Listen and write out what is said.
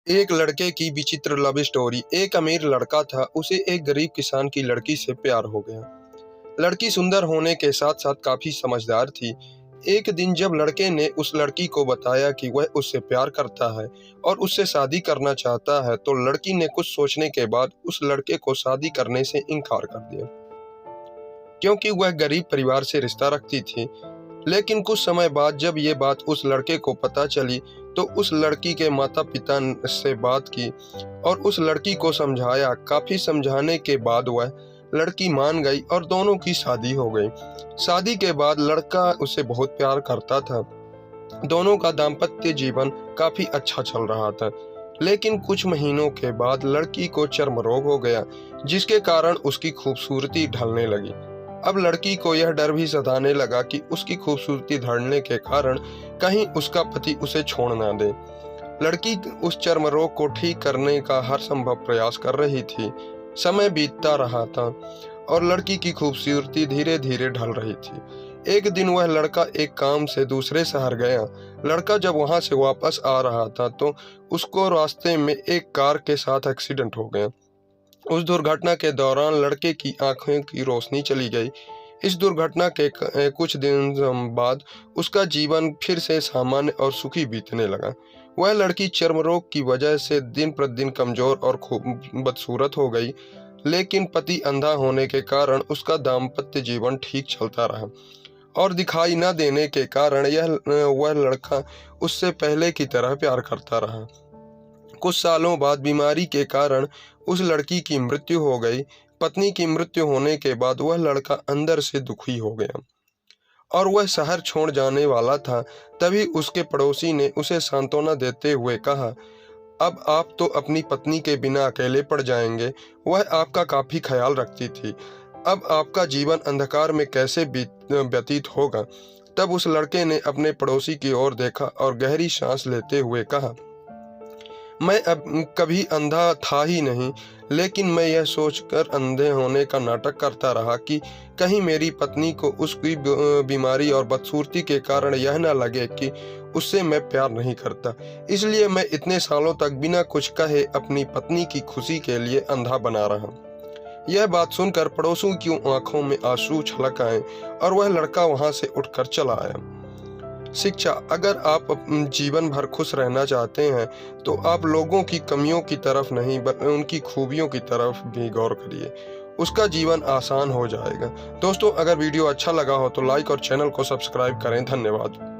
एक लड़के की विचित्र लव स्टोरी। एक अमीर लड़का था, उसे एक गरीब किसान की लड़की से प्यार हो गया। लड़की सुंदर होने के साथ साथ काफी समझदार थी। एक दिन जब लड़के ने उस लड़की को बताया कि वह उससे प्यार करता है और उससे शादी करना चाहता है, तो लड़की ने कुछ सोचने के बाद उस लड़के को शादी करने से इनकार कर दिया, क्योंकि वह गरीब परिवार से रिश्ता रखती थी। लेकिन कुछ समय बाद जब ये बात उस लड़के को पता चली, तो उस लड़की के माता पिता से बात की और उस लड़की को समझाया। काफी समझाने के बाद वह लड़की मान गई और दोनों की शादी हो गई। शादी के बाद लड़का उसे बहुत प्यार करता था। दोनों का दाम्पत्य जीवन काफी अच्छा चल रहा था। लेकिन कुछ महीनों के बाद लड़की को चर्म रोग हो गया, जिसके कारण उसकी खूबसूरती ढलने लगी। अब लड़की को यह डर भी सताने लगा कि उसकी खूबसूरती ढलने के कारण कहीं उसका पति उसे छोड़ ना दे। लड़की उस चर्म रोग को ठीक करने का हर संभव प्रयास कर रही थी। समय बीतता रहा था और लड़की की खूबसूरती धीरे धीरे ढल रही थी। एक दिन वह लड़का एक काम से दूसरे शहर गया। लड़का जब वहां से वापस आ रहा था, तो उसको रास्ते में एक कार के साथ एक्सीडेंट हो गया। उस दुर्घटना के दौरान लड़के की आंखों की रोशनी चली गई। इस दुर्घटना के कुछ दिन बाद उसका जीवन फिर से सामान्य और सुखी बीतने लगा। वह लड़की चर्म रोग की वजह से दिन प्रतिदिन कमजोर और बदसूरत हो गई, लेकिन पति अंधा होने के कारण उसका दाम्पत्य जीवन ठीक चलता रहा और दिखाई न देने के कारण वह लड़का उससे पहले की तरह प्यार करता रहा। कुछ सालों बाद बीमारी के कारण उस लड़की की मृत्यु हो गई। पत्नी की मृत्यु होने के बाद वह लड़का अंदर से दुखी हो गया और वह शहर छोड़ जाने वाला था। तभी उसके पड़ोसी ने उसे सांत्वना देते हुए कहा, अब आप तो अपनी पत्नी के बिना अकेले पड़ जाएंगे। वह आपका काफी ख्याल रखती थी। अब आपका जीवन अंधकार में कैसे व्यतीत होगा। तब उस लड़के ने अपने पड़ोसी की ओर देखा और गहरी सांस लेते हुए कहा, मैं अब कभी अंधा था ही नहीं, लेकिन मैं यह सोचकर अंधे होने का नाटक करता रहा कि कहीं मेरी पत्नी को उसकी बीमारी और बदसूरती के कारण यह न लगे कि उससे मैं प्यार नहीं करता। इसलिए मैं इतने सालों तक बिना कुछ कहे अपनी पत्नी की खुशी के लिए अंधा बना रहा। यह बात सुनकर पड़ोसियों की आंखों में आंसू छलक आए और वह लड़का वहां से उठकर चला आया। शिक्षा। अगर आप जीवन भर खुश रहना चाहते हैं, तो आप लोगों की कमियों की तरफ नहीं बल्कि उनकी खूबियों की तरफ भी गौर करिए। उसका जीवन आसान हो जाएगा। दोस्तों, अगर वीडियो अच्छा लगा हो तो लाइक और चैनल को सब्सक्राइब करें। धन्यवाद।